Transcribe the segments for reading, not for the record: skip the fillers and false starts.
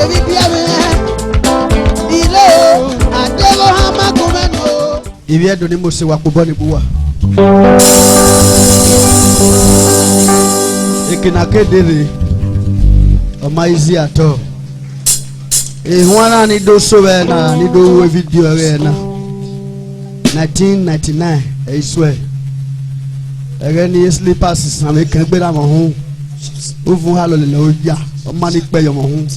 ebi biame ile adego hama kumeno ibi edo ni mo se wa pobo ni buwa ekina kedere o ma easy ato ehwana ni do so be na ni do video re na 1999 I swear again slippers na me kan gbe da mo hun o fun ha lo le o ja o ma ni pe yo mo hun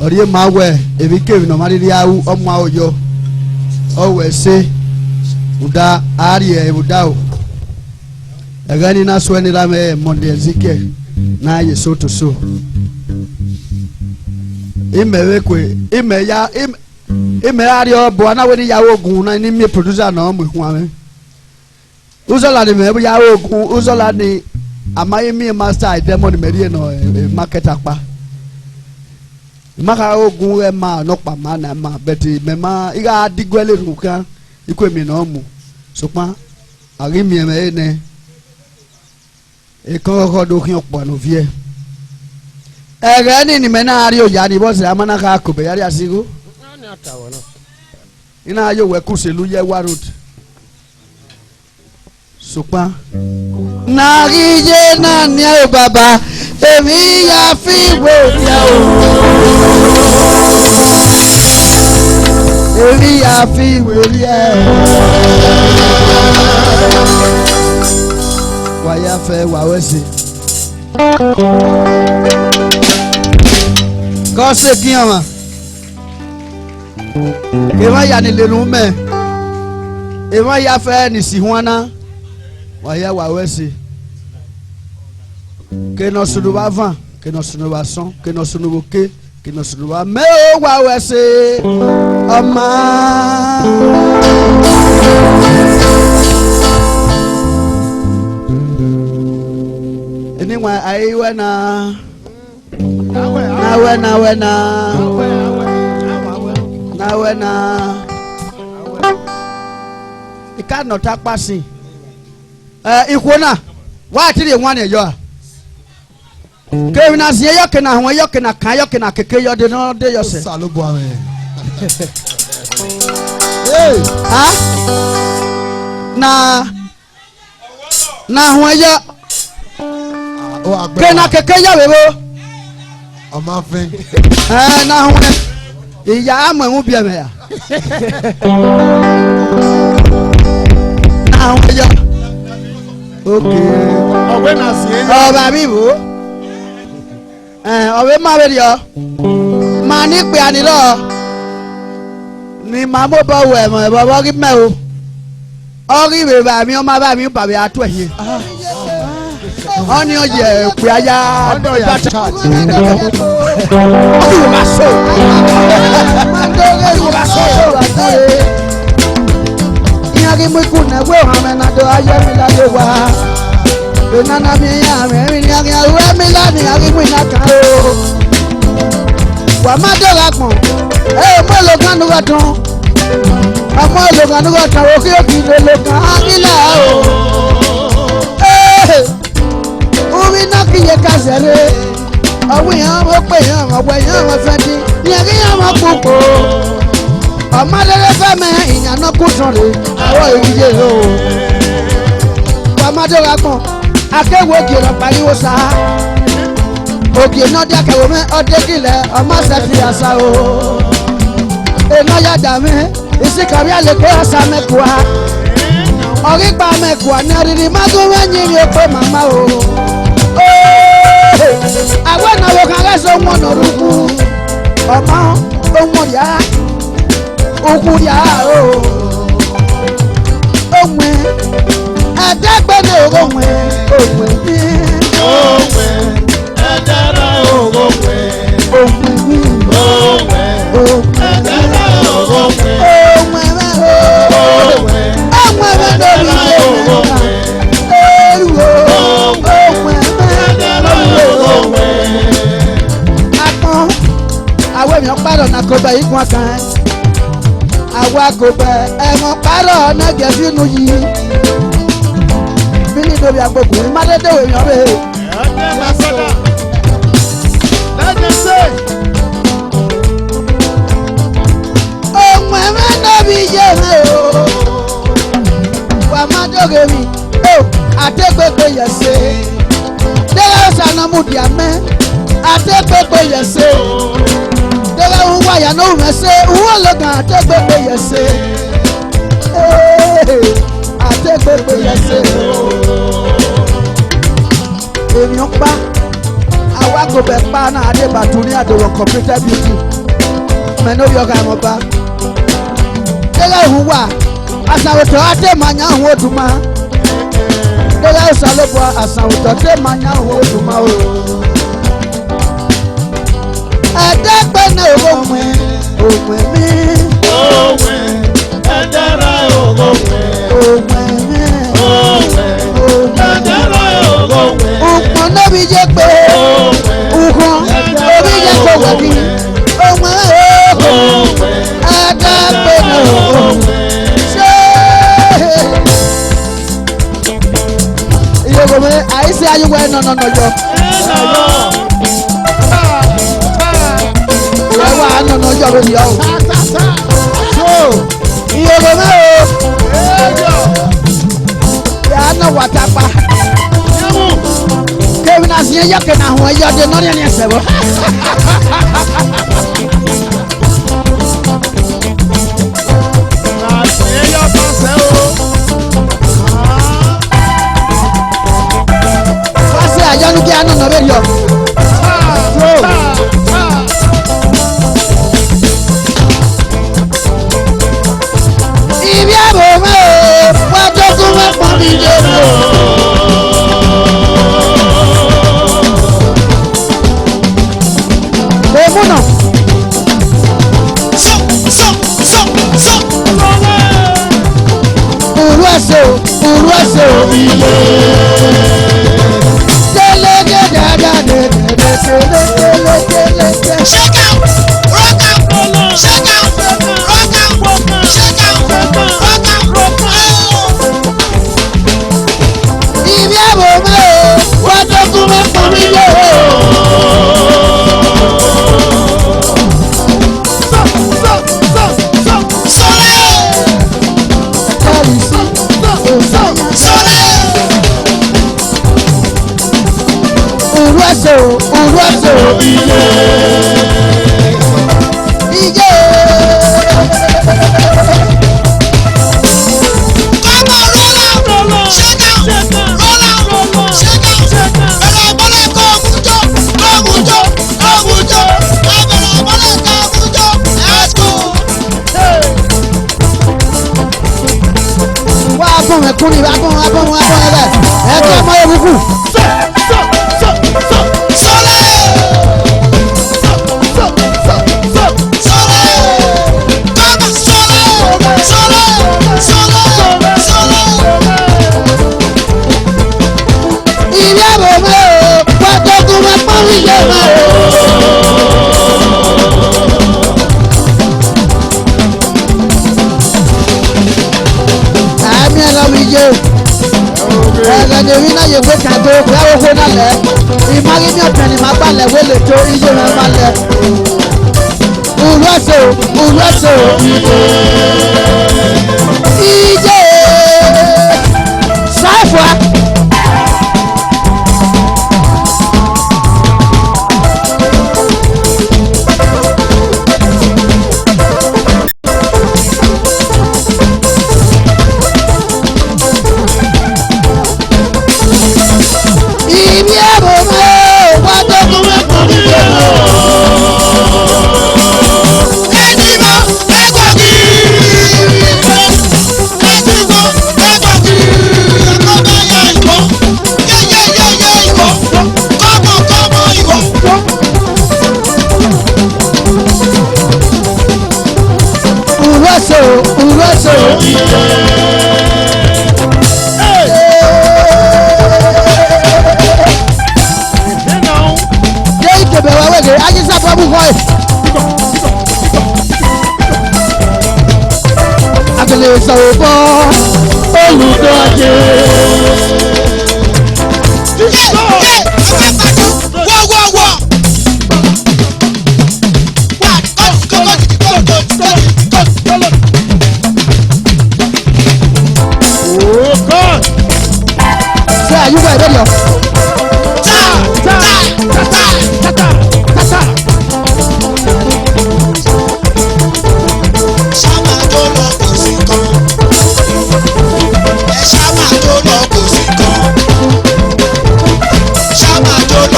ori ma we ebi kevi no ma ri awu o ma ojo o we se uda ari e uda o again na so ni la me monde zike na ye so to so imewe kwe ime ya ime ari obo na we ni ya ogun na ni me producer na mo hu ame uzola ni me ya ogun uzola ni amaye mi master demo ni me no market apa maka ogun e ma no pa ma na ma beti me ma iga digwele rukan ikwe mi na mu so pa ari mi me ne e ko do kin opo no vie ni me na ari o ya ni bo se amana ka ko be yari asigo ni atawo no ina ayo we kuselu ye wa road so pa na rije na ni o baba emi ya fi wo ya o emi ya fi wo ya wa ya fe wa wese ko se kiyan ke wa ya ni lenu me e wa ya fe ni si huana wa ya wa wese que no sunu ba van que no sunu ba son que no sunu boke que no sunu ba me o wa wese ama eni wa ai we na ika no takpasi ikona wa tiri nwa na yo kevina sie yo kena ho yo kena kan yo kena keke yo de no de yo se salobo ame ha na ho yo kena keke yo bebo o ma fin na ho iya amo hu bia me ya na ho yo okay owe na sie o ba bi bo owe ma be yo ma ni pe ani lo ni ma mo bo we mo bo ri me o ori be ba mi o ma ba mi ba be atu ehin oni oje pe aya do ya chat o ma so o ma so ni mo ku na we ha me na do aye mi la de wa nana mi ya me ni agi awe mi la ni agi mi na kan o wa ma do la pon mo lo kan nu wa ton amo lo kan nu wa tan o ki lo kan agi la o mi na ki ye ka sere awi yan mo pe yan mo fe di ni agi yan mo popo amadele fe me iyan no ku son re awo ije o wa ma do la pon akewo kiro pariwo sa oge no dia kewo me odegile o ma se fi asa o eno ya da me isi kari ale ke asa me kwa ori pa me kwa na riri mago wenyi mi ope mama o awe na wo kan reso won no ruku omo ohun ya oku ya o ohun adegbede ohun edara awe mi paro na ko ba igun kan awa go ba e mo paro na je sinu yi bini do bi agbogun ma dede we yan be let them say yẹsẹ dẹrẹ sanamu diamẹ àtẹgbẹgbẹ yẹsẹ dẹrẹ wáyà náà mẹsẹ wọn lọgàn àtẹgbẹgbẹ yẹsẹ àtẹgbẹgbẹ yẹsẹ ènìyàn pa àwọn agbègbè pa náà adébàtú ní àdéhùn computer beauty mẹnu yọgà ẹmọ bá dẹrẹ ìhùn wà àṣàwòtò àtẹmànyà àwọn òdùmá dẹrẹ ìsàlẹbọ àṣàwòtò àtẹmànyà àwọn òdùmá o ẹdẹgbẹ náà ògùn mi ẹdẹrẹ ògùn mi ukun n'obi jẹ pé ukun obi jẹ pé wẹbi ohun ẹdẹgbẹ náà ṣe iye mi àìsí ayúwẹ nọnọnọ yọ ẹwà nọnọ yọ lórí ọ iye mi yà nà wàtàpá kébì náà sì yẹ yọkẹ náà hùwà yọ ọdẹ nọrí ẹni ẹsẹ bọ. wọ́n àjọyọ̀ kí á nà nọ bẹ́ẹ̀ yọ. ibi àbò mẹ́ o wọ́n tó kún mọ́ pọ́n mi lé mi o. Èmúnà. Uru ẹsẹ̀ o. Délé dáadáa délé. Shake out, rock out, shake out, rock out, shake out, rock out. Ibi àbò mẹ́ o wọ́n tó kún mọ́ pọ́n mi lé o. Uruaso Ije Come on, roll out, shake out, roll out, shake out. Bẹ̀rẹ̀ bọ́lẹ̀ kọ́ mújọ́, bẹ̀rẹ̀ bọ́lẹ̀ kọ́ mújọ́, let's go. wá abọ́n ẹ̀kúnrin abọ́n ẹ̀bẹ̀ ẹ̀kẹ́ ọmọ eruku. Ibi àbò mẹ́ o wọ́n tó kún mọ́ pọ́n mi lé mọ́ o. Àmì ẹ̀lọ́wì yé ẹ̀lẹ́dẹ̀ wí náà yẹ gbé kàdó ìyàwó kó náà lẹ̀ ìmáyé ní ọ̀tẹ̀ ni màá balẹ̀ wọlé tó iye rẹ̀ máa lẹ̀. Uruaso Ije Saifua. Ibi àbò mẹ́ wá tó kún mọ́ pọ́n mi lé mọ́. Uruaso Yé ìkébé wa wẹ̀gẹ̀ ayíṣà bọ́bú fọ́ ẹ̀. Àgbẹ̀lẹ̀ sọ̀rọ̀ bọ́ olùdókè. Ṣé àyùbá ìbẹ̀rẹ̀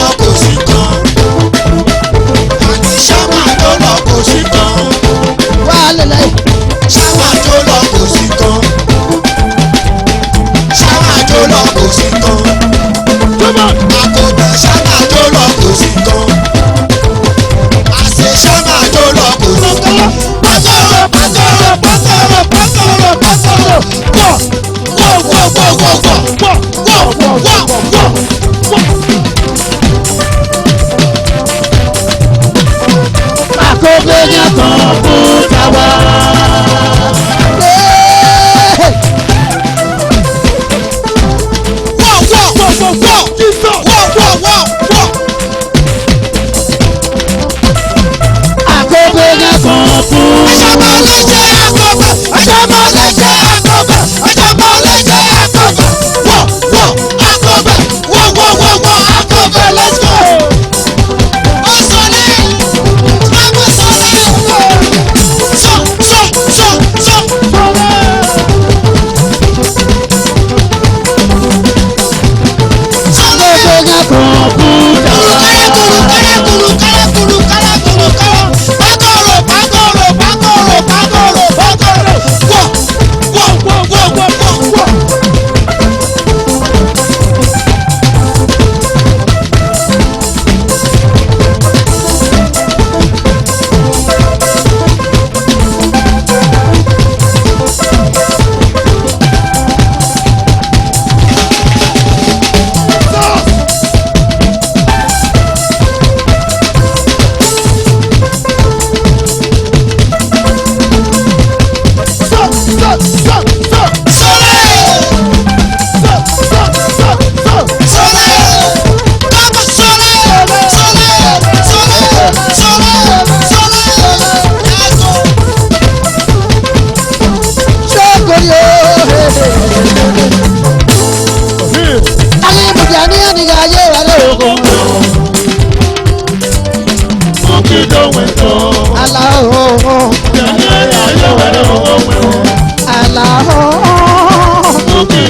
lọ kò sí kan. Àní ṣáma tó lọ kò sí kan. wà lẹ́lẹ́. Ṣáma tó lọ kò sí kan. Ṣáma tó lọ kò sí kan. Àkọ́bẹ̀ ṣáma tó lọ kò sí kan. Àṣẹ ṣáma tó lọ kò sí kan. Pásọ̀rọ̀ pásọ̀rọ̀ pásọ̀rọ̀ pásọ̀rọ̀ pásọ̀rọ̀ wọ̀. àkókò yẹn kan kú tàwa. àkókò yẹn kan kú. Àjọmọ̀ lẹ́jẹ̀ àkọ́bẹ̀. Àjọmọ̀ lẹ́jẹ̀ àkọ́bẹ̀. Àjọmọ̀ lẹ́jẹ̀ àkọ́bẹ̀. Wọ̀ àkọ́bẹ̀. Wọ̀ àkọ́bẹ̀. Let's go. Ó sọlẹ̀. Báwo sọlẹ̀? Sọ. àkókò yẹn kan kú tàwa.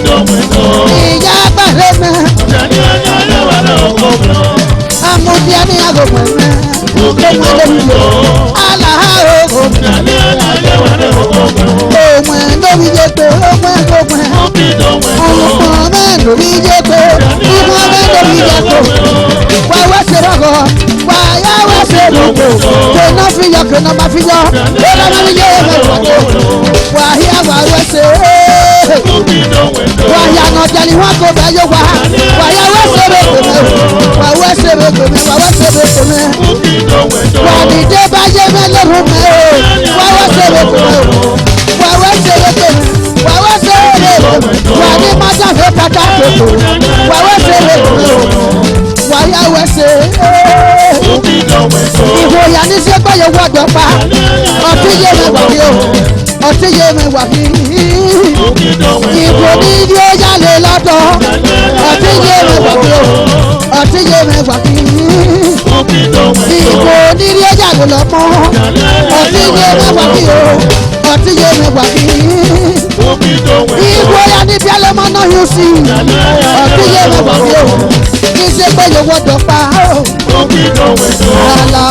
ìyá gbàgbé mẹ́. amúdíá ní agogo mẹ́. aláhàrò ògùn. òmùẹ̀ lórí yẹ pé òmùẹ̀ gbogbo. ọ̀pọ̀ mẹ́ lórí yẹ pé ìmọ̀ mẹ́ lórí yẹ pé. wàá ṣe rọ̀gọ̀ wàá wá ṣe rògbò. kẹ́nà fi yọ kẹ́nà má fi yọ. kẹ́nà má fi yọ ẹ̀mẹ̀ wọ̀gbọ̀. wàá yá wàá wá ṣe wàyà nàjàlí wọn kò bẹ yóò wá wàyà wá sẹbẹ tòmẹ wà wá sẹbẹ tòmẹ wà wá sẹbẹ tòmẹ wà dìde bá yé mẹlẹrú mẹ o wà wá sẹbẹ tòmẹ wà wá sẹbẹ tòmẹ wà wá sẹbẹ tòmẹ wà ní májàfẹ kàkà tòmẹ wà wá sẹbẹ tòmẹ wàyà wá sẹ ìwòyà ní sẹgbẹ yóò wọdọ pa ọtí yé mi wà ní o ọtí yé mi wà ní ìbò ní ìdí ó yálé lọ́dọ̀ ọtí yé mi wà ní o ọtí yé mi wà ní ìbò ní ìdí ó yálé lọ́mọ ọtí yé mi wà ní o ọtí yé mi wà ní ìbò ya níbi ẹlẹ́mọ náà yóò sí ọtí yé mi wà ní o kí ṣe pé yóò wọ́dọ̀ pa àlà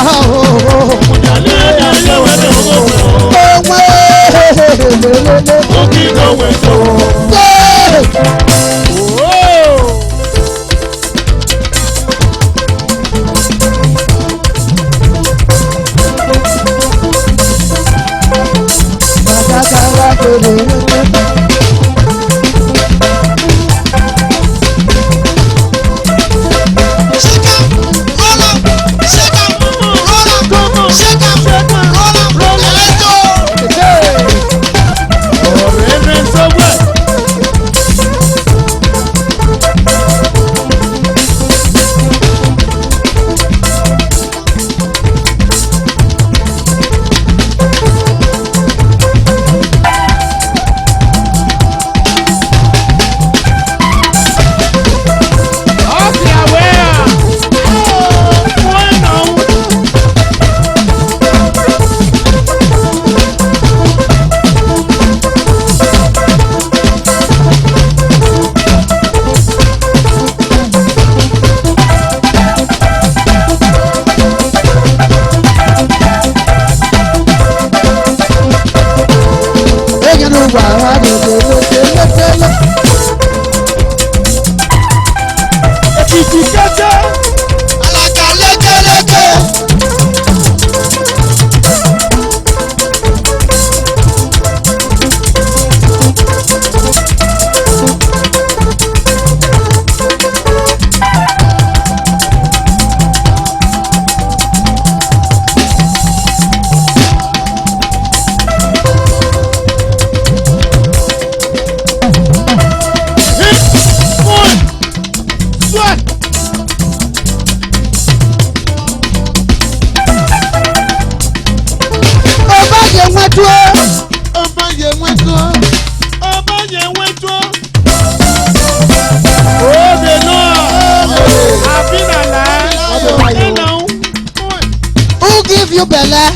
ọdún bẹ̀lẹ̀.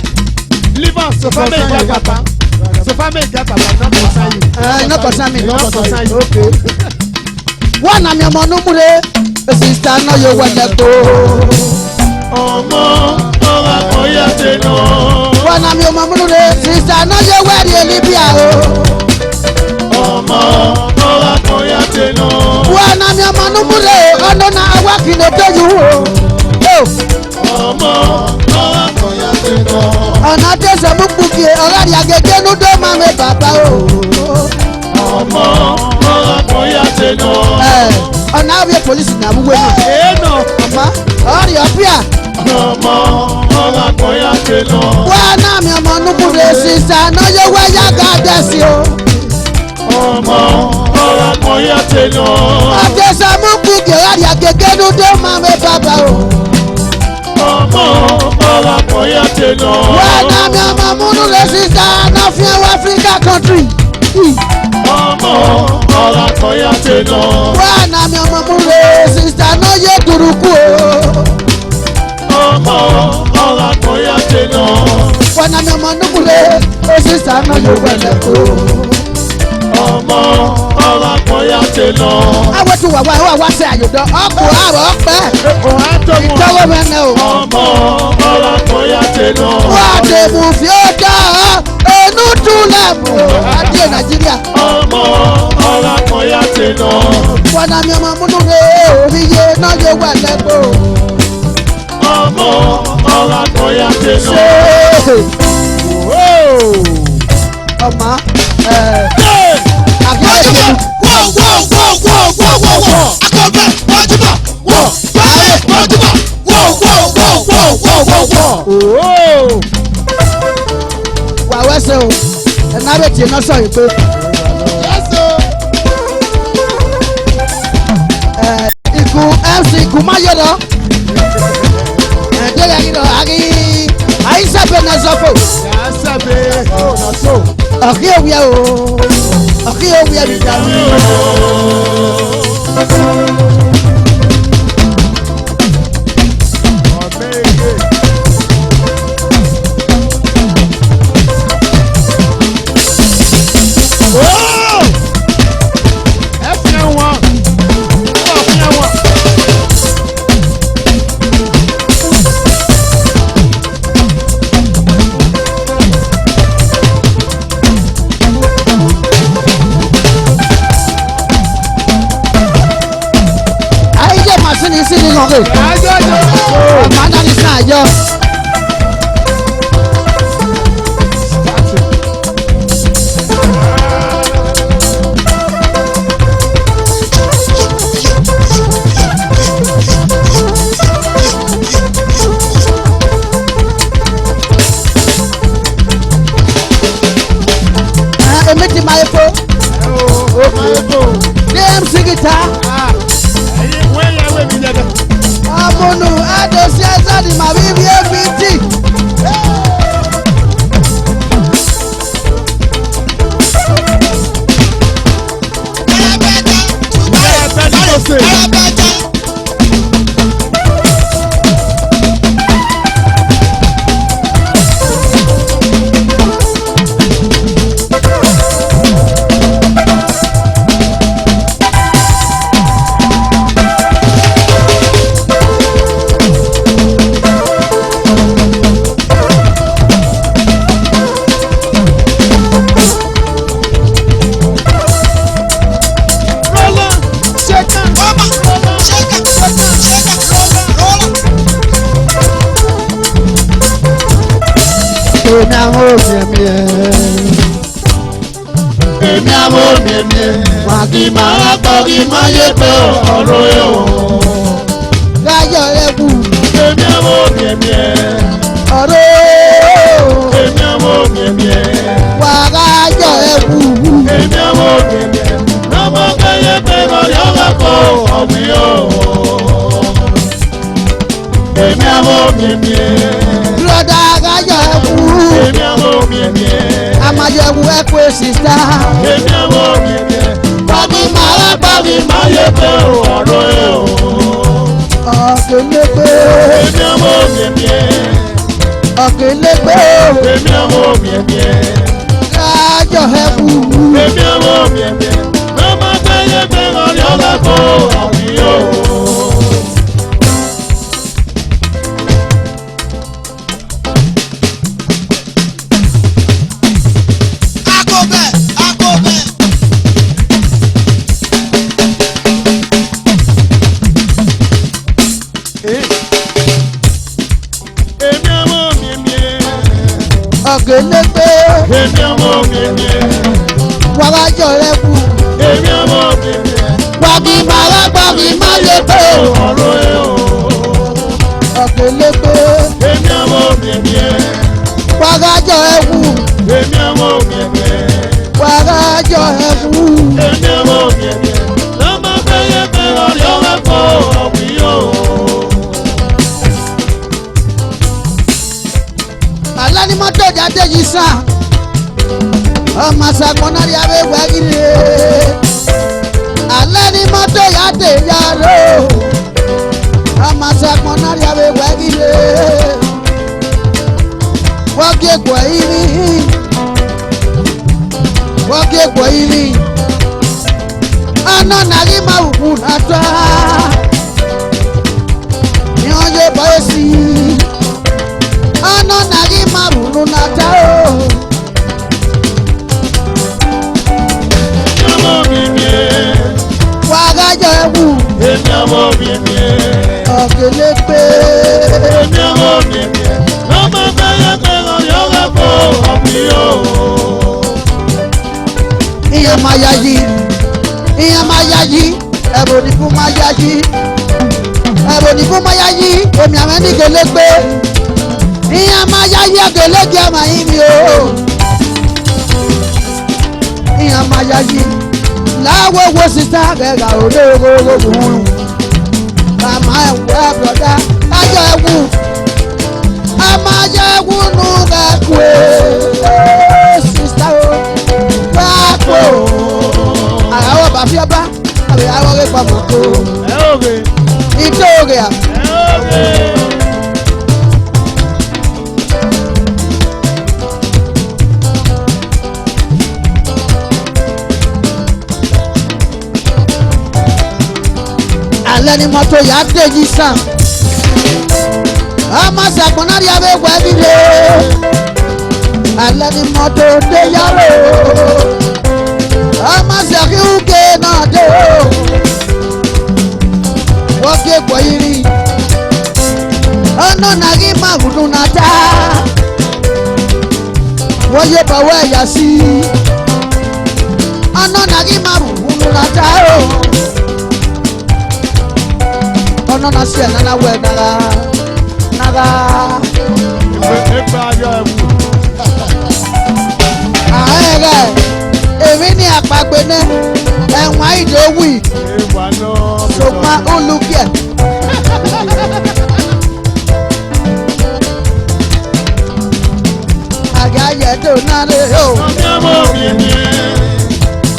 Live on so far make get papa. So far make get papa not concern you. Not concern me. Not concern you. Okay. Wọ́n nà mí ọmọ númúre. Sista náà yóò wẹ̀lẹ̀ tó. Ọmọ ọ̀rọ̀ àkọ́yà ṣe náà. Wọ́n nà mí ọmọ númúre. Sista náà yóò wẹ̀rì Olivia o. Ọmọ ọ̀rọ̀ àkọ́yà ṣe náà. Wọ́n nà mí ọmọ númúre. Ọ̀nà náà wá kí ló tó yù wò. Ọmọ ọ̀rọ̀ àkọ́yà ṣe náà. Ọ̀nà tẹ̀sán mú kùkì ọ̀rọ̀ àdìyà gẹ́gẹ́ ló dé máa mi bàbá o. Ọmọ ọ̀rọ̀ àkọ́yà ṣe náà. Ọ̀nà àwẹ̀ polisi náà wúwo náà. Èèna. Ọ̀ma ọ̀rì ọ̀pìà. Ọmọ ọ̀rọ̀ àkọ́yà ṣe náà. Wọ́n nà mí ọmọ númúre. Sista náà yóò wáyà gàdẹ́sì o. Ọmọ ọ̀rọ̀ àkọ́yà ṣe náà. Àtẹ̀sán mú kùkì ọ̀rọ̀ àdìyà gẹ́gẹ́ ló dé máa mi bàbá o. Ọmọ ọ̀rọ̀ àkọ́yà ṣe náà. Wọ́n nà mí ọmọ múnúre. Sista náà fi ẹwà Africa country. Ọmọ ọ̀rọ̀ àkọ́yà ṣe náà. Wọ́n nà mí ọmọ múnúre. Sista náà yé dùrùkú o. Ọmọ ọ̀rọ̀ àkọ́yà ṣe náà. Wọ́n nà mí ọmọ númúre. Sista náà yóò wẹ̀lẹ̀ tó. Ọmọ ọ̀rọ̀ àkọ́yà ṣe náà. Àwọn tí wàá wá wá sí àyùdọ̀ ọkọ̀ àrọ̀ ọ̀pẹ́. Ìtọ́wọ́ mẹ́rin o. Ọmọ ọ̀rọ̀ àkọ́yà ṣe náà. Wọ́n á dé mú fi ó dá ẹnu túlẹ̀ mú. Adé Nàìjíríà. Ọmọ ọ̀rọ̀ àkọ́yà ṣe náà. Wọ́n nà mí ọmọ múnúre. Oríye náà yóò wẹ̀lẹ̀ tó. Ọmọ ọ̀rọ̀ àkọ́yà ṣe náà. Ọmọ Wọ́júmọ̀ akọ̀bẹ̀ wọ́júmọ̀ báyé wọ́júmọ̀ wà wẹ́sẹ̀ o ẹ̀ná bẹ̀ tiẹ̀ náà sọ̀rọ̀ pé ikú MC ikú má yọ lọ ẹ̀ẹ́dẹ́rẹ́ yìí lọ àrí àyíṣàbẹ̀ náà sọ́fọ̀ ọ̀kí òwúyẹ o ọ̀kí òwúyẹ mi dà mí. Sini lọ́rẹ̀ ọmọ adani sàn àjọ. Èmi ti máa epo. DMC guitar. Amunu adosi azadi ma bibi ebiti. Èmi àwọn òmìnir Èmi àwọn òmìnir wà kí máa kọ́rí máa yé pé ọ̀rọ̀ yóò. gáyọ̀ ẹ̀kú Èmi àwọn òmìnir ọ̀rọ̀ Èmi àwọn òmìnir wà gáyọ̀ ẹ̀kú. Èmi àwọn òmìnir lọ́mọ kẹ́yẹ pé ọ̀yọ́ bá kọ́ ọ̀gbìn yóò. Èmi àwọn òmìnir Broda gáyọ̀ ẹ̀kú Èmi àwọn òmìnir amájẹ̀wù ẹ̀kú èsìsá. Èmi àwọn òmìnir Bàbí máa bàbí máa yé pé ọ̀rọ̀ yóò. Ọ̀kẹ́lẹ́gbẹ́ Èmi àwọn òmìnir ọ̀gẹ̀lẹ̀gbẹ̀ o. Èmi ọmọ mi ẹ̀mí. Kájọ ẹ̀kú. Èmi ọmọ mi ẹ̀mí. Lọ́mọ gbẹ́yẹ gbẹ́rọ ni ọba kó ọ̀hún yóò. Akọbẹ̀ akọbẹ̀. Èmi ọmọ mi ẹ̀mí. Ọ̀gẹ̀lẹ̀gbẹ̀. Èmi ọmọ mi ẹ̀mí. Wàwájọ ẹ̀kú. Èmi ọmọ mi ẹ̀mí. Gbàgbé màrá gbàgbé má lè tó. Ọ̀rọ̀ ẹ̀ o. Ọ̀gẹ̀lẹ̀gbẹ̀. Èmi ọmọ mi ẹ̀mí. Wàwájọ ẹ̀kú. Èmi ọmọ mi ẹ̀mí. Wàwájọ ẹ̀kú. Èmi ọmọ mi ẹ̀mí. Lọ́mọ gbẹ́yẹ gbẹ́rọ ni ọba kó ọ̀hún yóò. Alani mọ́tò jáde yìí sàn. Ọmọ sàgbọ́nárì abẹ́gbẹ́ gírí. Alani mọ́tò jáde yàrá. Ọmọ sàgbọ́nárì abẹ́gbẹ́ gírí. Wọ́n gé gbọ̀ yìí ni. Wọ́n gé gbọ̀ yìí ni. Ọ̀nà nàrí máa wù nàtọ́. Ní ọjọ́ bọ́yé sí i. Ọ̀nà nàrí máa wù nàtọ́. Ọmọ mi ẹ̀mí. Wàgájọ ẹ̀wù. Èmi ọmọ mi ẹ̀mí. Ọ̀gẹ̀lẹ̀gbẹ̀. Èmi ọmọ mi ẹ̀mí. Lọ́mọ gbẹ́yẹ gbẹ́rọ ni ọba kó ọ̀hún yóò. Ìyẹn máa yá yí. Ìyẹn máa yá yí. Ẹ̀bùn ní fún máa yá yí. Ẹ̀bùn ní fún máa yá yí. Èmi àwọn ẹni gẹ̀lẹ́gbẹ̀. Ìyẹn máa yá yí ọ̀gẹ̀lẹ̀gbẹ̀ ọmọ yín mi o. Ìyẹn máa yá yí. Láwo wo sísá gẹ̀gà olóró wúru. Màmá ẹ̀wù ẹ̀bùrọ̀dá. Kájọ ẹ̀wù. Àmà yẹ ẹ̀wù nù kẹ́kù ẹ̀. Sísá o. Pápò. Àyàwó bàbí ọba. Àbẹ̀yàwó rẹ̀ pamọ́ tó. Ẹ ò rè. Ìtòrè à. Ẹ ò rè. Alẹ́ ni mọ́tò yà á déjì sàn. Ọmọ sàgbọ́nárì abẹ́gbẹ́ líle. Alẹ́ ni mọ́tò dé yàrá o. Ọmọ sàkíwúke náà dé o. Wọ́n gé gbọ́ yìí. Ọ̀nà nàrí máa wùdú nàta. Wọ́n yé bọ̀wọ́ ẹ̀yà sí. Ọ̀nà nàrí máa wùdú nàta o. Ọ̀nà náà sí ẹ̀ nana wẹ̀ nara nara. Ìwé ẹgbẹ́ ayọ̀ ẹ̀wù. Ààrẹ rẹ̀ èmi ní àpagbé náà ẹ̀wọ̀n àìdówì Ìwà náà. ṣùgbọ́n olùkẹ́. Àgàyẹ̀dò náà lè o. Èmi ọmọ mi ẹ̀mí.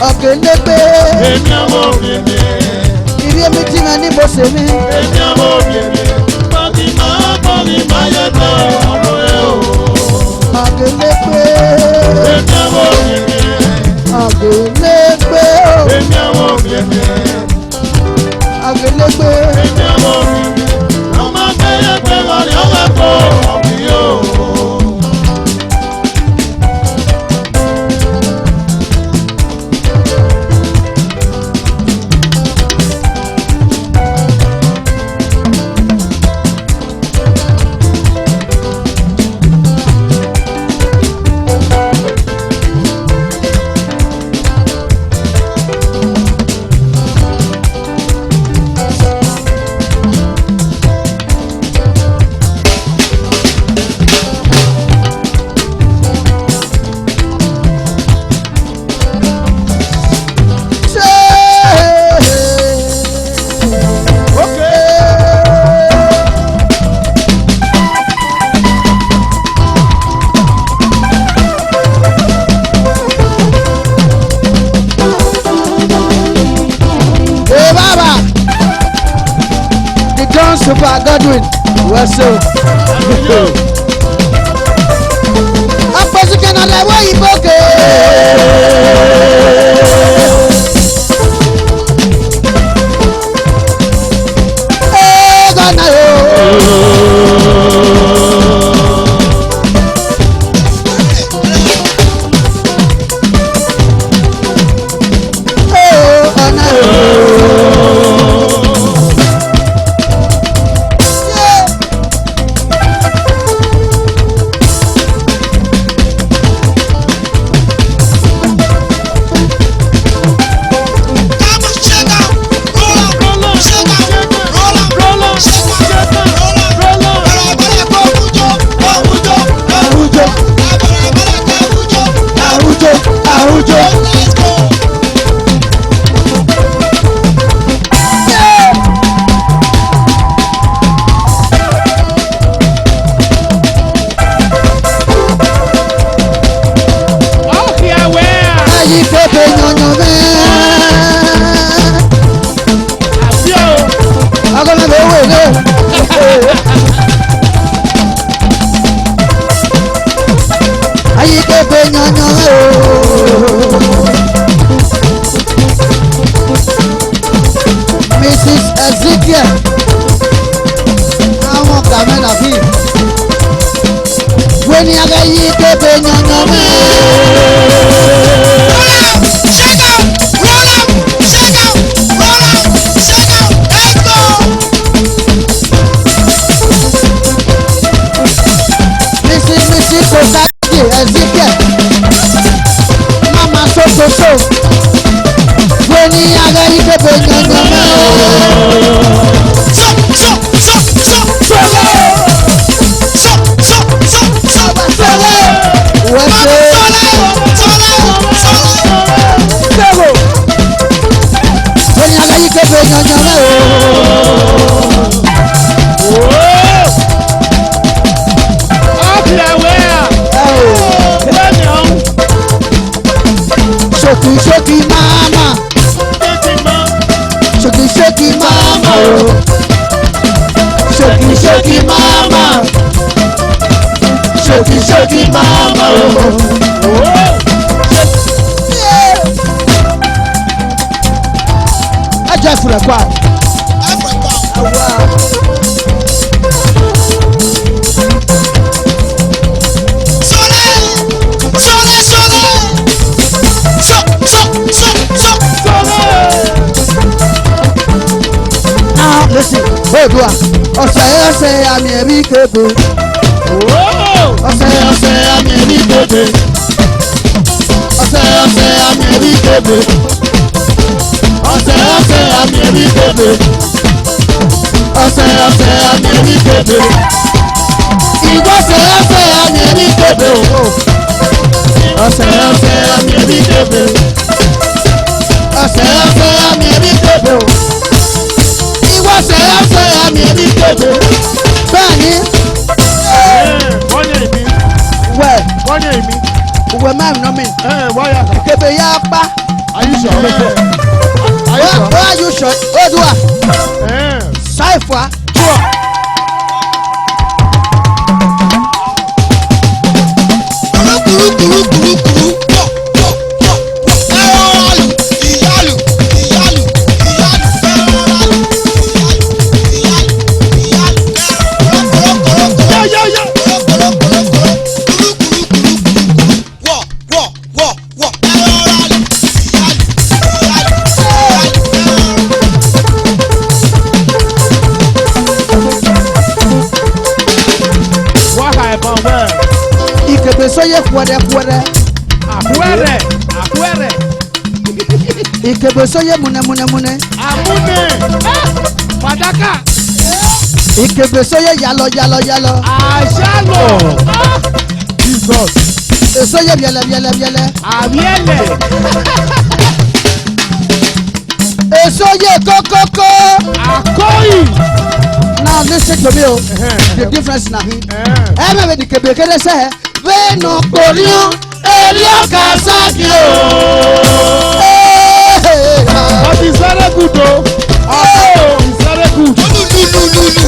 Ọ̀gẹ̀lẹ̀gbẹ̀. Èmi ọmọ mi ẹ̀mí. Ìrí èmi tí mo ní mo ṣe mí. Èmi ọmọ mi ẹ̀mí. Bọ́dì máa yẹ tó ọ̀rọ̀ ẹ̀ o. Ọ̀gẹ̀lẹ̀gbẹ̀. Èmi ọmọ mi ẹ̀mí. Ọ̀gẹ̀lẹ̀gbẹ̀. Èmi ọmọ mi ẹ̀mí. Ọ̀gẹ̀lẹ̀gbẹ̀. Èmi ọmọ mi ẹ̀mí. Ọmọ gbẹ́yẹ gbẹ́rọ ni ọba kó ọ̀hún yóò. Super Godwin, what's up? jẹ́nà lẹ́wọ́ ìgbókè. Gọ́nà Mrs. Ezekiel àwọn kàmẹ́nà bíi wọ́n ní abẹ́ yí kébé yanyan mẹ́. Mrs. Kosaki Ezekiel mama sososo wọ́n ní abẹ́ yí kébé yanyan mẹ́. Shoki mama, shoki mama, shoki mama, shoki mama. Aja fura kwa. Listen, Odua, ọ̀sẹ̀ àmì ẹ̀rí kébé. Ọ̀sẹ̀ àmì ẹ̀rí kébé. Ọ̀sẹ̀ àmì ẹ̀rí kébé. Ọ̀sẹ̀ àmì ẹ̀rí kébé. Ọ̀sẹ̀ àmì ẹ̀rí kébé. Ìgbọ̀sẹ̀ àmì ẹ̀rí kébé. Ọ̀sẹ̀ àmì ẹ̀rí kébé. Ọ̀sẹ̀ àmì ẹ̀rí kébé. Ìwọ́sẹ̀ àmì ẹ̀rí kébé. Bẹ́ẹ̀ni. Wọ́nyẹ̀ ìmí. Wọ́nyẹ̀ ìmí. Uwe máa ń nọ́ mi. Wọ́nyẹ̀. Kébé yá pa. Are you sure? Where are you sure? Odua. Saifua. Sure. Soye kwere. Akwere. Ikebe soye mune. Amune. Fadaka. Ikebe soye yalo. Àṣàlò. Jesus. Soye biele. Àbiẹ̀lẹ̀. Soye kokoko. Akóyì. Now listen to me. The difference na here. Ebe di kebe kede se. Veno Korean Elia Kasakio. But it's very good though. Oh, it's very good.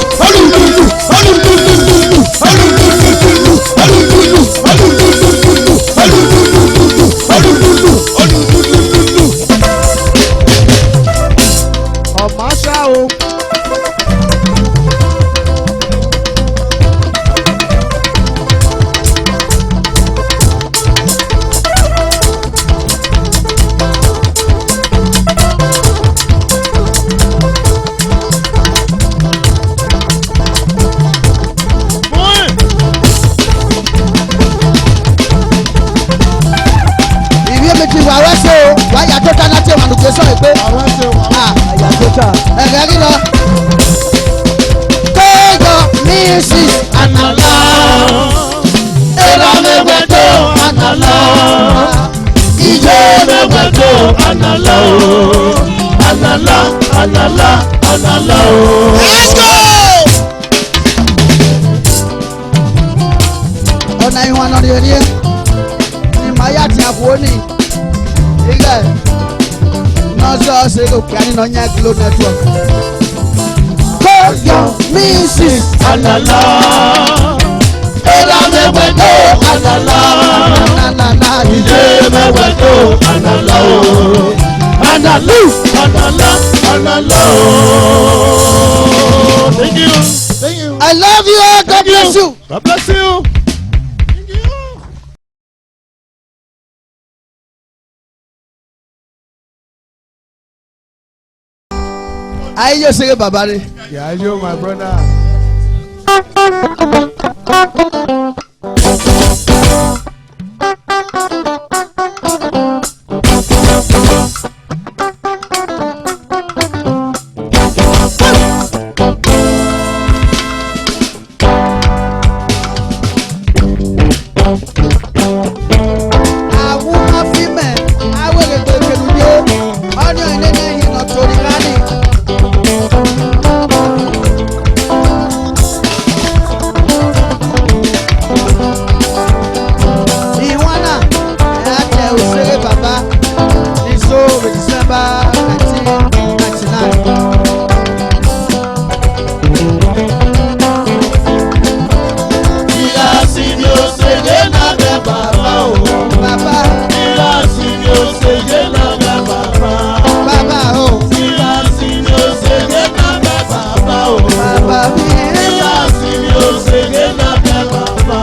Alala, alala, alala o. Let's go. Ọ̀nà ìwọ̀n náà ni èdè ní màáyà tí a kò ní ilẹ̀ náà sọ ṣe òkè ànínà yẹn Glo network. Go your music. Alala, ela mẹ́wẹ̀dó alala, ìdè mẹ́wẹ̀dó alala o. Alalu, alala, alala o. Thank you, thank you. I love you all. God bless you. God bless you. Ayé yóò ṣeré bàbá rẹ̀. Yeah, you, my brother. Àwọn afímẹ̀ àwọn èdè ìgbèlúdé ọ̀nà ìdẹ́nà ìhìnà torí rání. Ìwọ́nà ẹ̀ á tẹ òṣèré bàbá ní so December 1999. Ìyàsí ni ó ṣe dé lábẹ́ bàbá o. Bàbá Ìyàsí ni ó ṣe dé lábẹ́ bàbá. bàbá o Ìyàsí ni ó ṣe dé lábẹ́ bàbá o. bàbá mi. Ìyàsí ni ó ṣe dé lábẹ́ bàbá.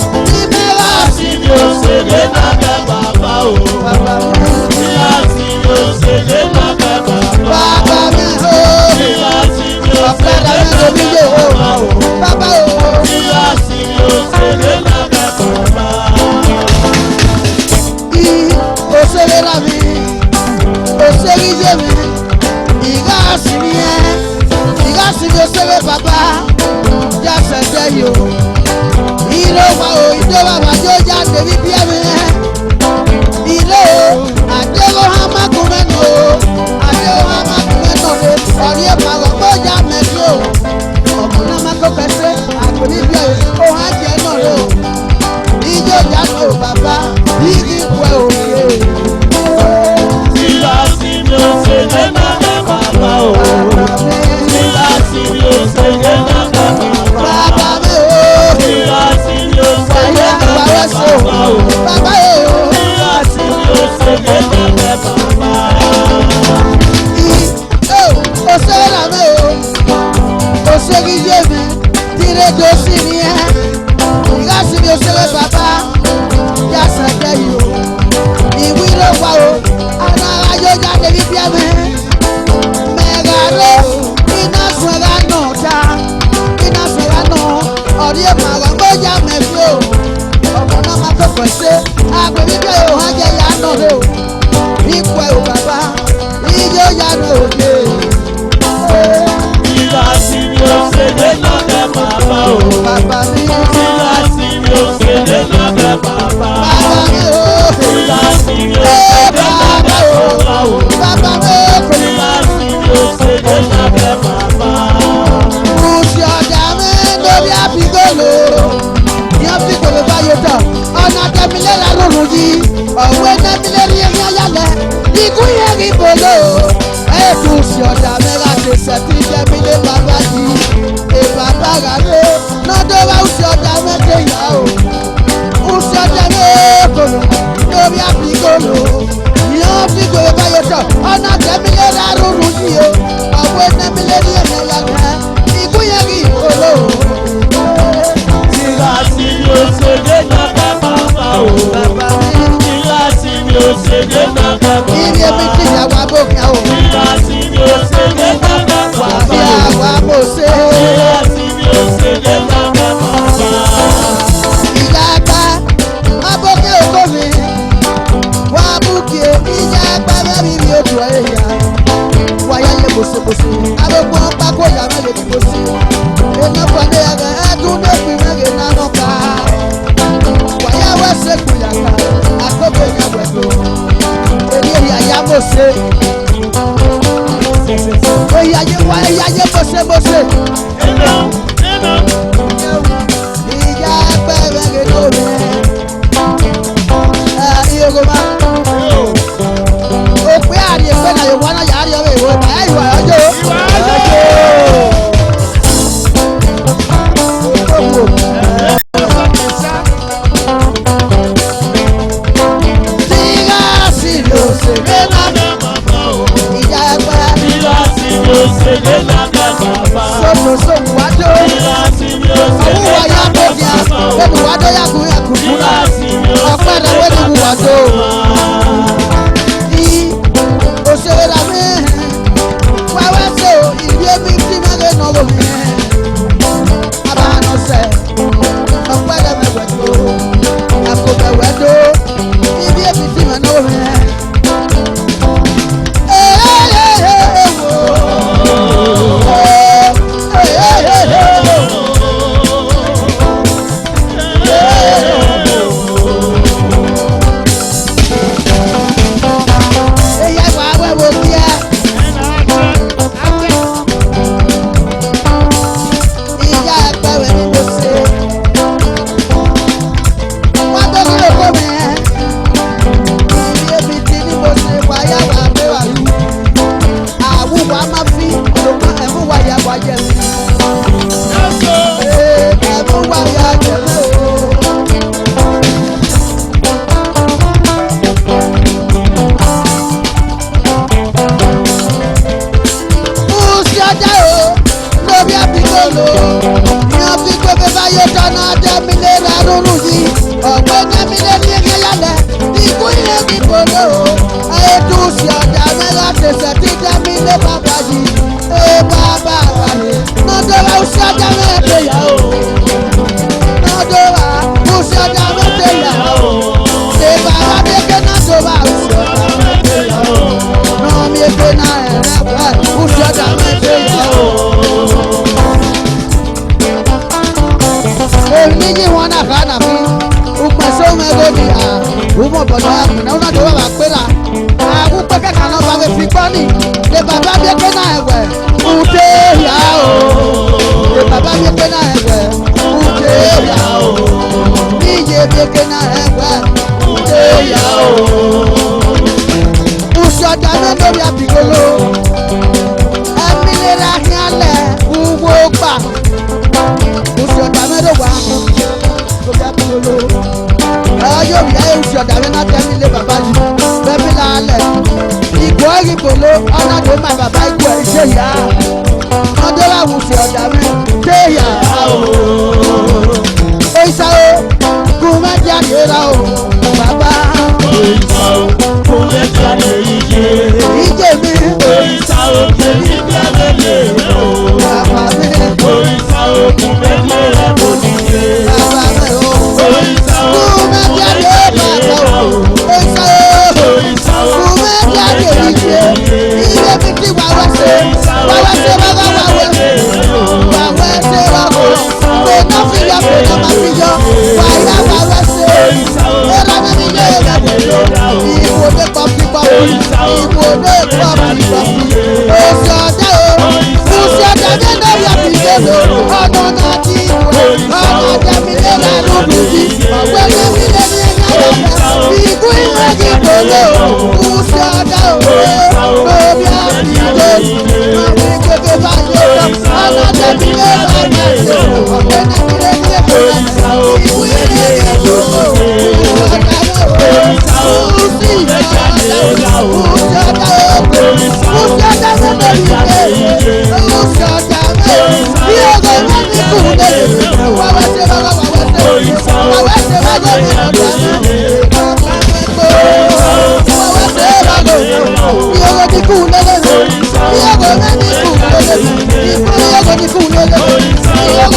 Ìyàsí ni ó ṣe dé lábẹ́ bàbá o. Ìyàsí ni ó ṣe dé lábẹ́ bàbá. Ìyàsí ni ó ṣe dé lábẹ́ bàbá o. Ìyàsí ni ó ṣe dé lábẹ́ bàbá. Baba, just a day you. Ilo wa o, ilo baba jo jáde bí bí ẹ̀mí. Ilo àdéhùn hama kúmẹ́nu o, àdéhùn hama kúmẹ́nu o, ọ̀rí ẹ̀ pàgọ́ kó já mẹ́tí o. Ọ̀kùnrin máa kó pẹ́sẹ́, àgbò níbi ẹ̀ o hàn jẹ́ náà rẹ̀ o. Ijó jáde o bàbá, igi pẹ́ òkè. Ìyàsí ni ó ṣe dé lábẹ́ bàbá o. Ìyàsí ni ó ṣe dé lábẹ́ bàbá. Bàbá mi o, Ìyàsí ni ó ṣe dé lábẹ́ bàbá o. bàbá o. Ìyàsí ni ó ṣe dé lábẹ́ bàbá. Osera me o, osegi jeme, tire dosi mi e, igasi mi osere baba, yasa de yo, iwi lo wa o, anara yo jade bi bi ame, megare, ina swera no ta, ina swera no, ori e mawa ngoja me fi o, ọmọ náà ma tó pẹ̀ ṣe, agbe bi bi o hajẹ ya nọ re o, ipò ẹ̀ o baba, ijó ya nọ òde. Ìyàsí ni ó ṣe dé lábẹ́ bàbá o. Bàbá mi, Ìyàsí ni ó ṣe dé lábẹ́ bàbá. bàbá mi o, Ìyàsí ni ó ṣe dé lábẹ́ bàbá o. bàbá mi o, Ìyàsí ni ó ṣe dé lábẹ́ bàbá. kùsì ọ̀dà mi lórí àbígbòlò. Yẹn fi gbòòrò báyọ̀ tán, ọ̀nà tẹ̀mílẹ̀ la rọrùn yìí, ọ̀wé tẹ̀mílẹ̀ rí ẹ̀yìn ayálẹ̀, ikú yẹn rí bòlò. Ẹ kùsì ọ̀dà mi ra ṣẹṣẹ tí tẹ̀mílẹ̀ bàbá yìí, èbà bàrà lé, lọ́dọ̀ wa kùsì ọ̀dà mi kéyà o. Kùsì ọ̀dà mi kòlò lórí àbígbòlò. Yẹn fi gbòòrò báyọ̀ tán, ọ̀nà tẹ̀mílẹ̀ la rọrùn yìí o, ọ̀wé tẹ̀mílẹ̀ rí ẹ̀yìn ayálẹ̀, ikú yẹn rí bòlò. Ìyàsí ni ó ṣe dé lábẹ́ bàbá o. Bàbá mi. Ìyàsí ni ó ṣe dé lábẹ́ bàbá. Ibi ebi ti ìyàwó abókè o. Ìyàsí ni ó ṣe dé lábẹ́ bàbá. Ìyàwó abóṣe. Ìyàsí ni ó ṣe dé lábẹ́ bàbá. Ìyàgbá abókè òkò mi. Wà á mú kí ìyàgbá bẹ́ẹ̀ mi ojú ẹ̀yà. Wáyà yẹ bòṣebòṣe. Arógbó pákó ìyàwó lè fi bòṣe. Iná fọdé ẹ̀rẹ̀ mo ṣe. Ìyá yé wá ìyá yé mo ṣe mo ṣe. Ìyá ẹgbẹ́ rẹ̀ rẹ̀ lórí ẹ̀. Yorùbá. Ó pé àríyé pé náà Yorùbá náà yàrá yọ̀wé ìwé ìbáyé ìwà ọjọ́.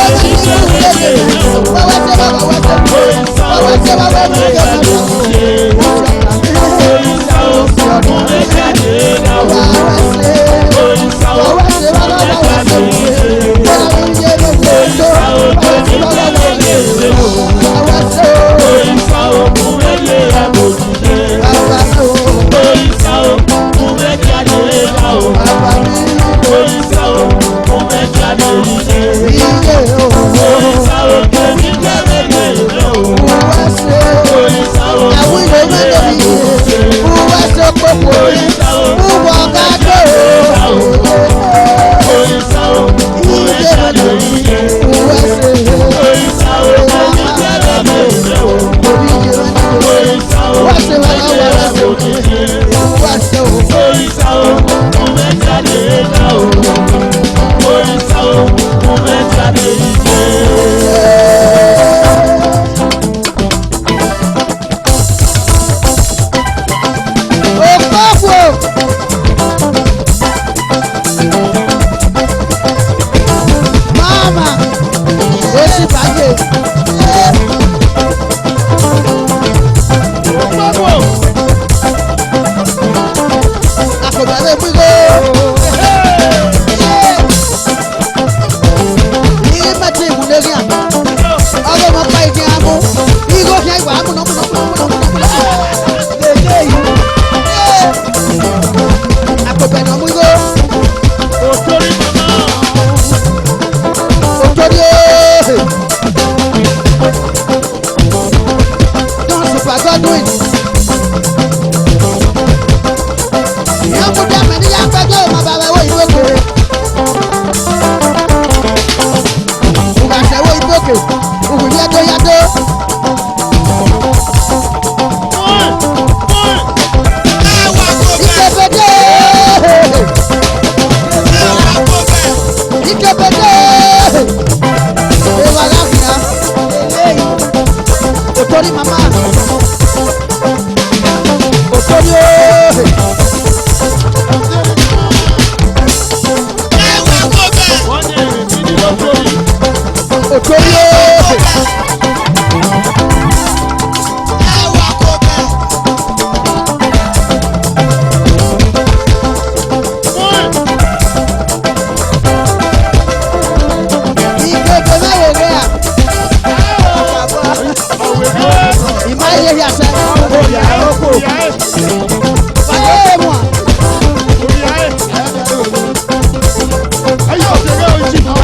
Ìyá àkọ́bẹ̀ lè mú igó. Ní mẹ́tì ìmúlérí àná. Ọ̀rọ̀ ọmọ pa ìdí amú. Igó fi àgbà amú nọ́múnọ́múnọ́múnọ́múnọ́mú. Àkọ́bẹ̀ náà mú igó. Òtórí mama. Òtórí ooo. Don Super Godwin. Ìyá mú dá mẹ́rin yá gbẹ́jọ́ ìmọ̀ bàbá wo ìwé kò. Ìgbàsẹ̀wò ìgbòkè. Ògùn yàtọ̀ yàtọ̀. Ìkẹ̀bẹ̀dẹ̀. Ìkẹ̀bẹ̀dẹ̀. Ìwà láfíà. Òtórí mama. Òtórí ooo. Wọ́n ní èrè mi ní lótórí. Òtórí ooo. Ìgbèkè mẹ́wòó rẹ̀ à. Ìmọ̀ ayé yà sẹ́. Ayé mu à.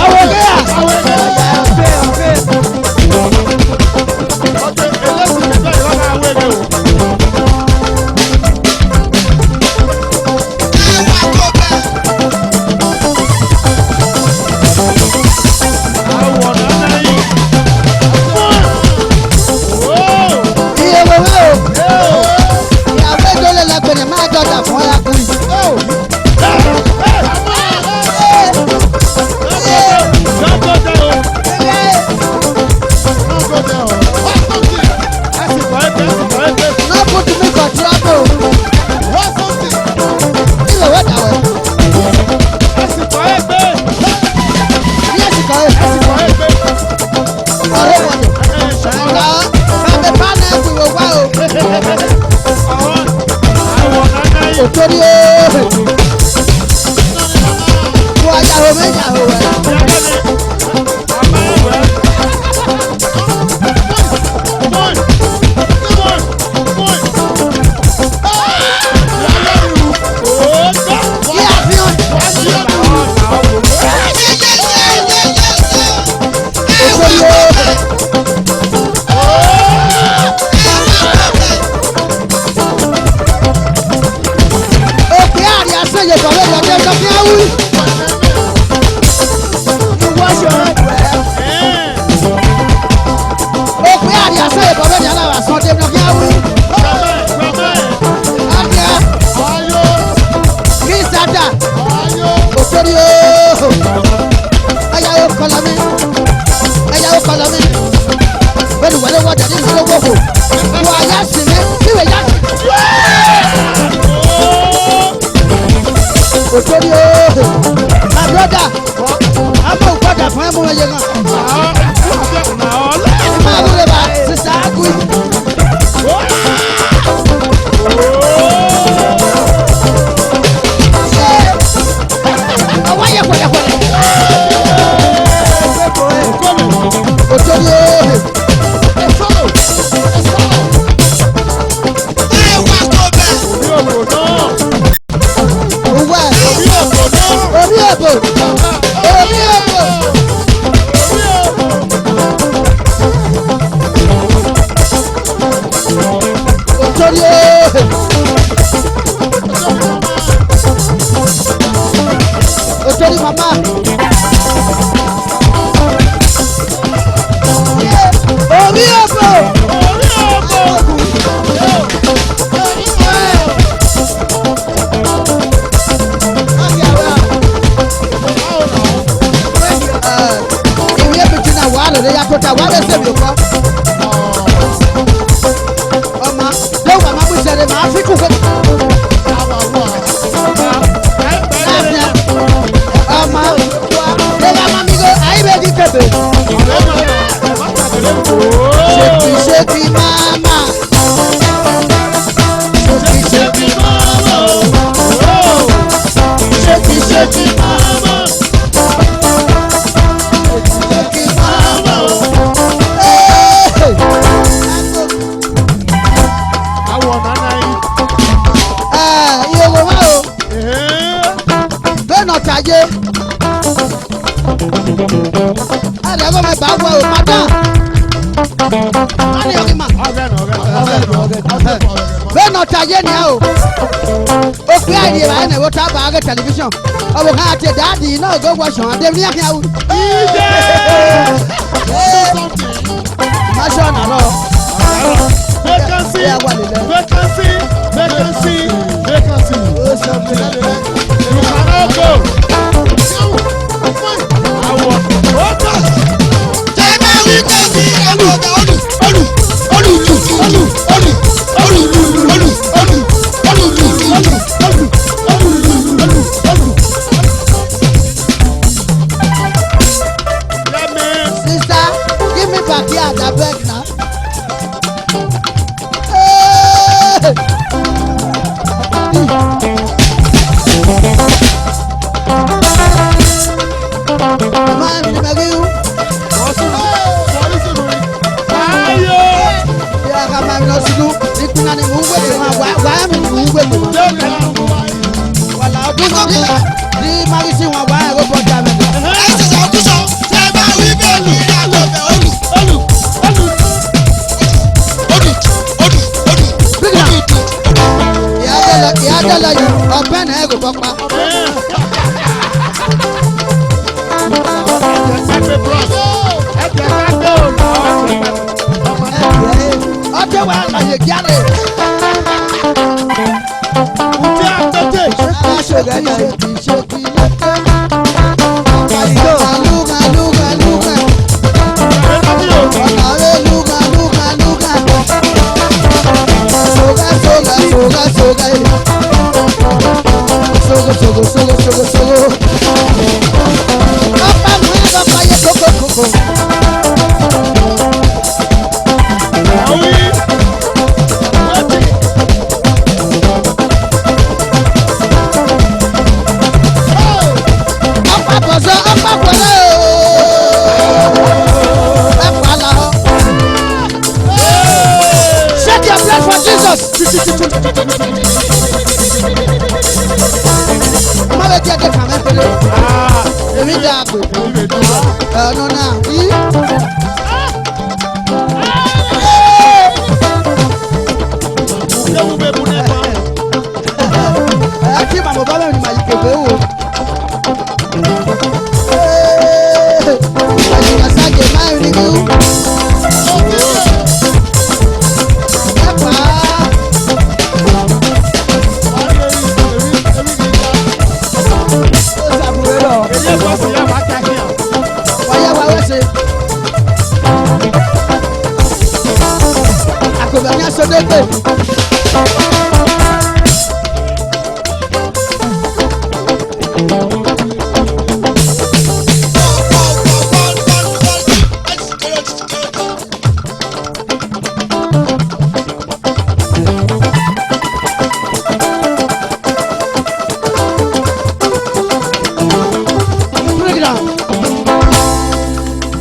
Àwọn rẹ̀ à. Iye wo mẹ́wòó. Ìyàwó ìdólè lẹ́gbẹ̀rẹ̀ máa dọ̀dà fún ọ̀yàkùnrin. No put me for trouble. Ilé wẹ̀ dà wẹ̀. Yes, kọ́ ẹ̀. Ọ̀rẹ́ wọ̀dẹ̀. Ọ̀gá bàbá pánà ẹ̀ fi wò wá o. Òtórí ooo. Wọ́n ayáwó méjà o wẹ̀. Yí àfihàn. Òtórí ooo. Òkè àrí àṣeyẹ bọ̀lẹ́ ìyọ̀dẹ́ ọjọ́ fi hàn wí. Òkè àrí àṣeyẹ bọ̀lẹ́ ìyọ̀dẹ́ ọjọ́ fi hàn wí. Adìẹ kí sátà. Òtórí ooo. Ẹyàwó kọlọmí. Ẹyàwó kọlọmí. Bẹ́ẹ̀ni wọlé wọ́jà nínú olókòkò. Wọ́n ayá sí mi. Ìwé yá sí. taje. Ada ko me ba wo o madam. Ani o ki ma. Bẹ́ẹ̀ náà taje ni a o. O pe àyè wa ẹ̀nà ìwọ́ta bá agẹ́ tẹlifíṣàn. Ọ̀bùn kan àti dáàdì náà go wọ̀ṣọ̀ àdé ní àkíyà wù. Máṣọ́ ọ̀nà lọ. Vacancy. You cannot go. Sister, give me back here the bag now.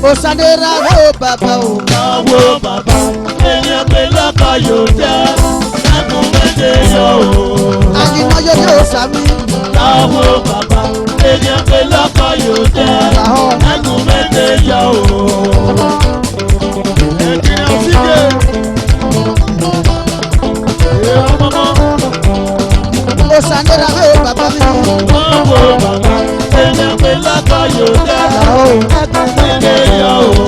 Osadera wo baba o. Wo baba, ènìyàn pé lọ́kọ̀ yóò jẹ́, ẹkùn méje yọ o. Àyìnbó yóò dé òsàmì. Wo baba, ènìyàn pé lọ́kọ̀ yóò jẹ́, ẹkùn méje yọ o. Ènìyàn síge, èèyàn mọ́mọ́. Osadera wo baba mi. Wo baba, ènìyàn pé lọ́kọ̀ yóò jẹ́, ẹkùn méje yọ o.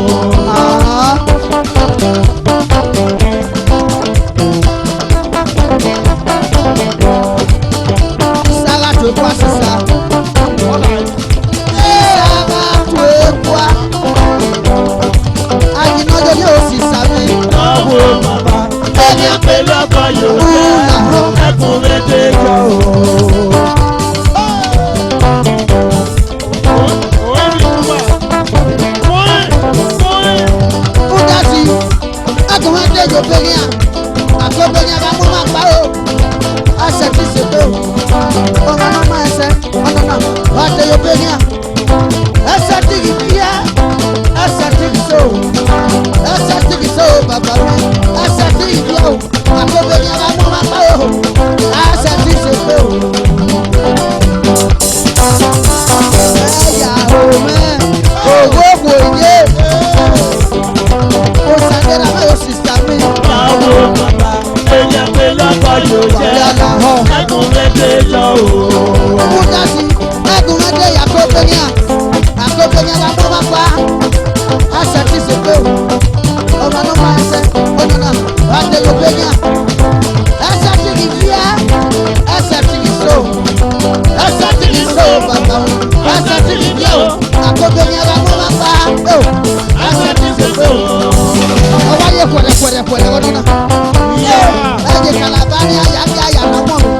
o. Mudasi, Egumede Yakobenia, Yakobenia la mama pa, Asati sepe o, ọmọ no ma ẹsẹ, ọdún náà, Ade Yobenia, Asati Livia, Asati Liso, Asati Liso bàbá o, Asati Livia o, Yakobenia la mama pa, o, Asati sepe o, ọwọ́ ayé kwẹ̀rẹ̀kwẹ̀rẹ̀ ọdún náà, ẹ̀jẹ̀ kalabari ayáde ayàrá mọ́ o.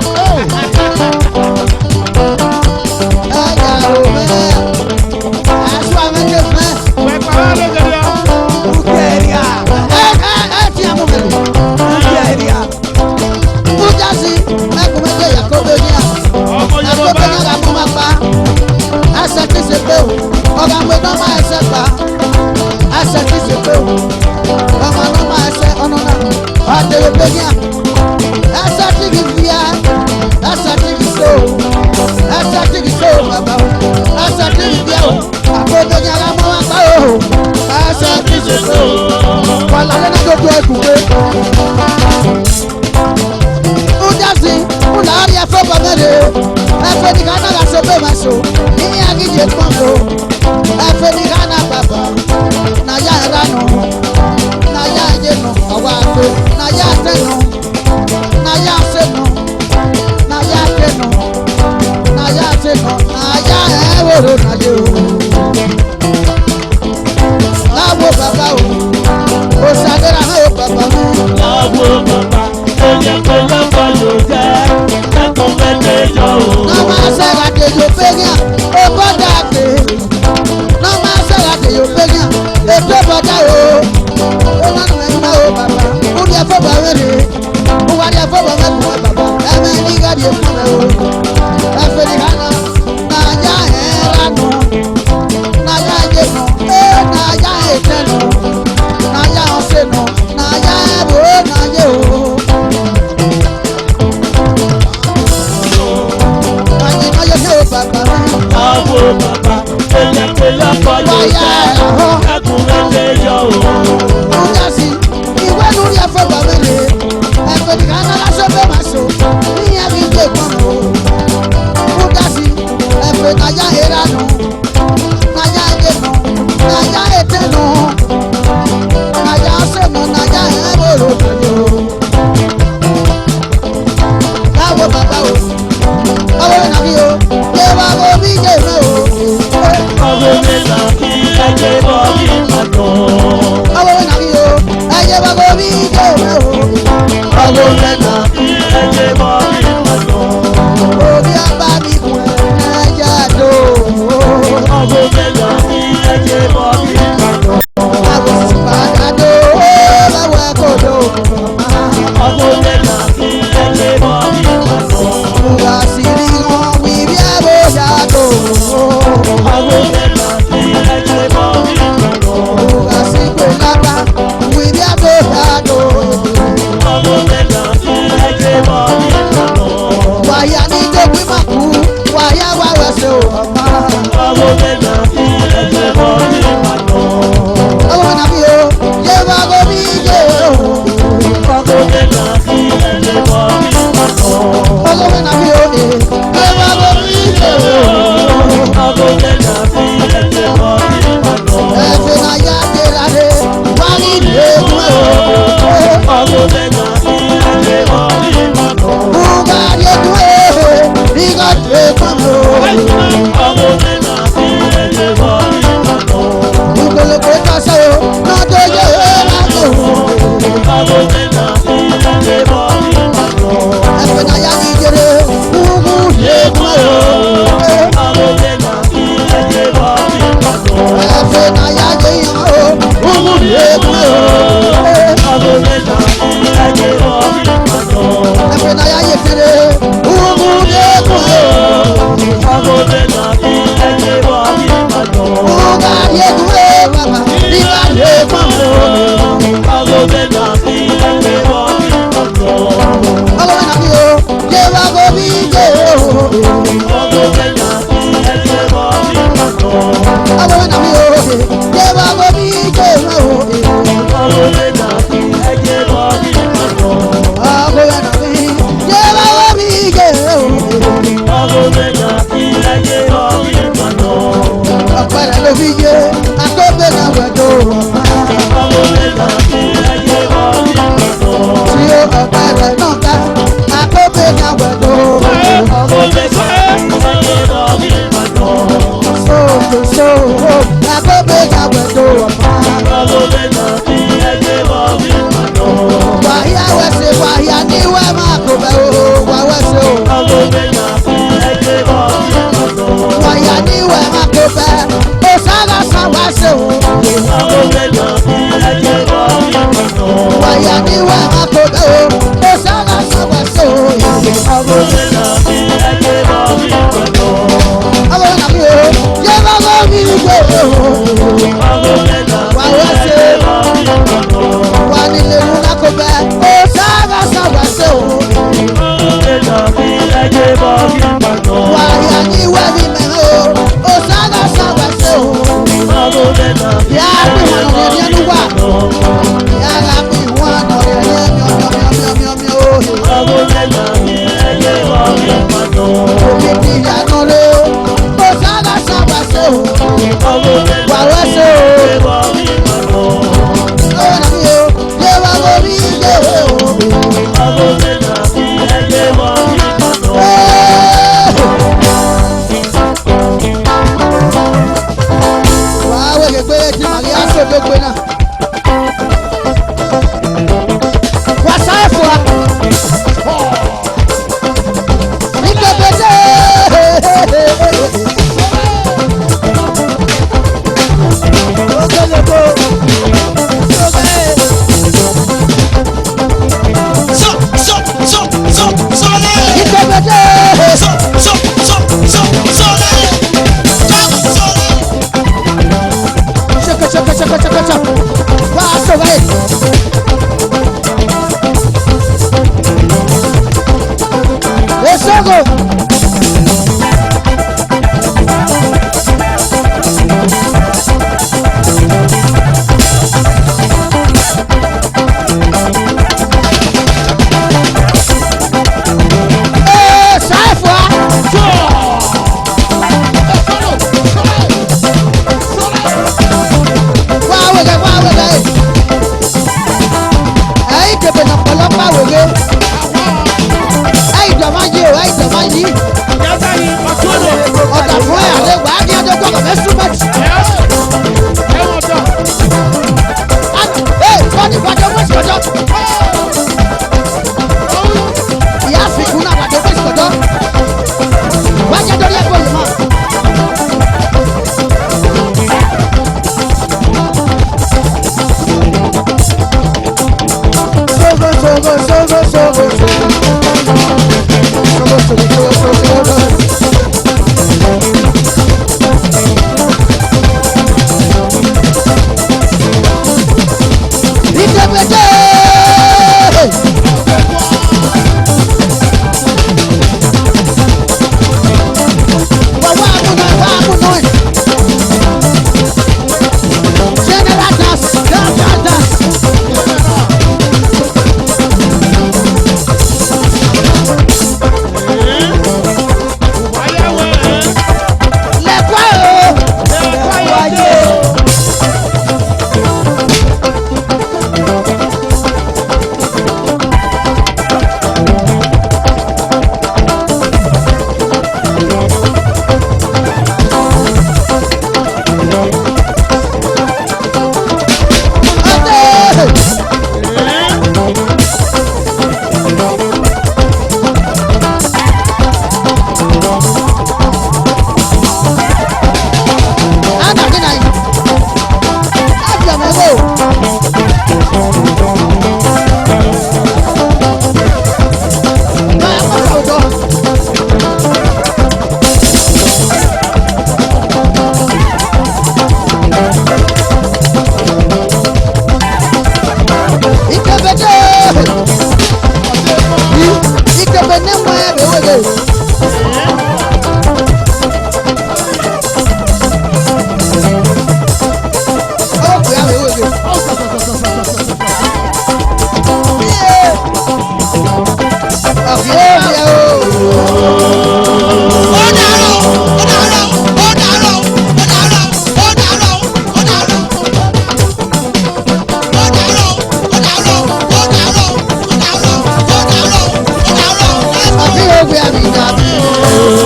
Àbí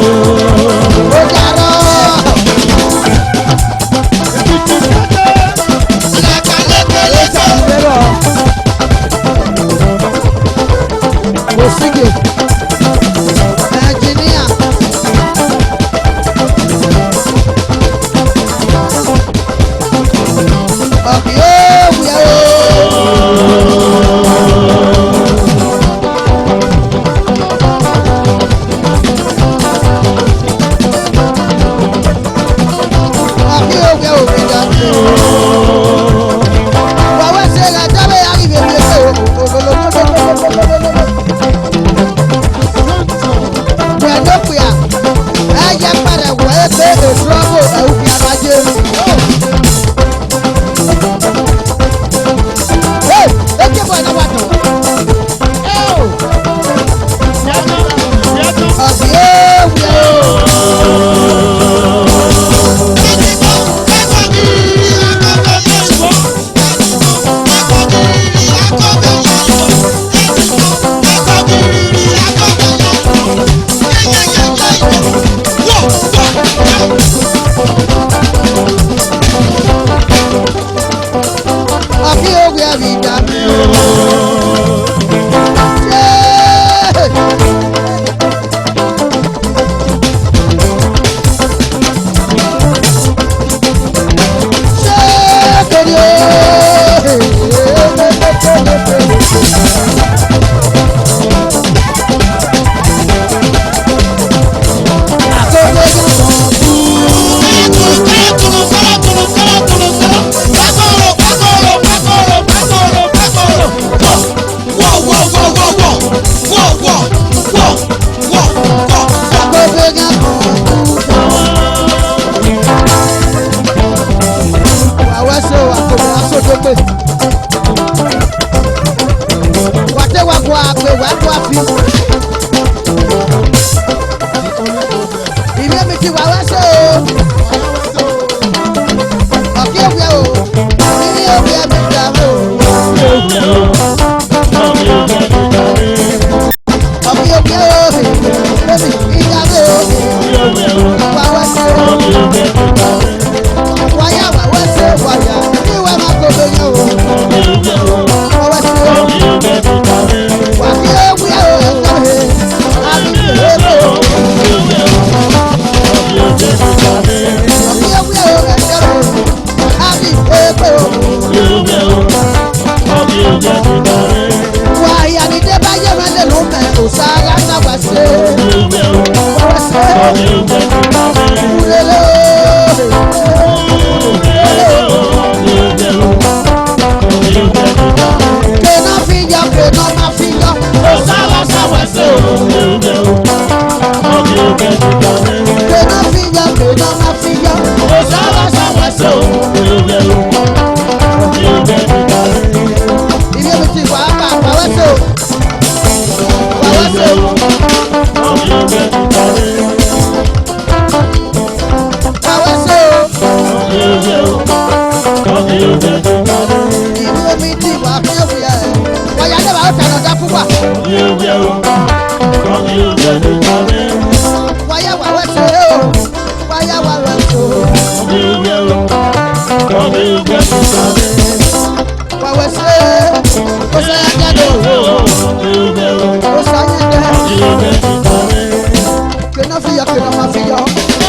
náà fi yọ kí náà máa fi yọ.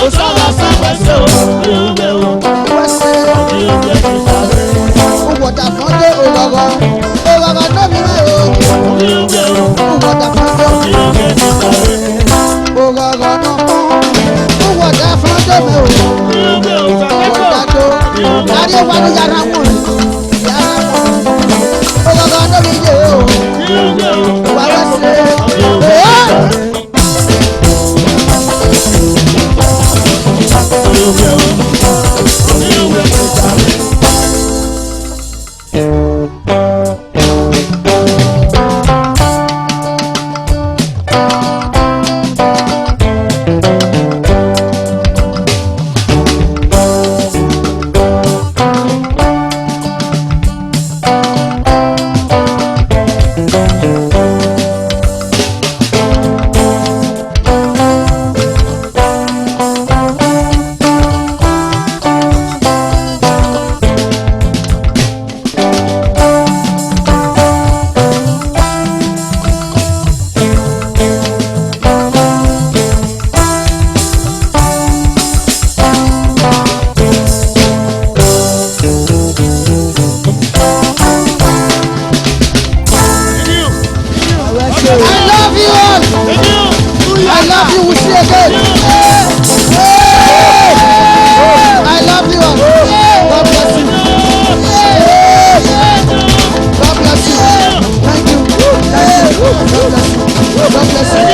Osala sáwẹ́sẹ̀ o, ewúrẹ́ o, wẹ́sẹ̀ ọdí oúnjẹ ti sáré. òwòdà fún dé òrọ̀rọ̀ òrọ̀rọ̀ náà mi rẹ̀ o. Ọdí oúnjẹ o, òwòdà fún dé ọdí oúnjẹ ti sáré. òrọ̀rọ̀ náà mọ́ òwòdà fún dé mi o. Ọdí oúnjẹ o, òwòdà tó kárí wà ní yàrá wọn yàrá wọn òrọ̀rọ̀ náà mi yé o. ọdí oúnjẹ o, wà wẹ́sẹ̀ ọdí oúnjẹ ti sáré. Ọdí oúnjẹ o, ọdí oúnjẹ ti sáré. I love you, we see again. I love you all. God bless you. God bless you. Thank you. God bless you. God bless you.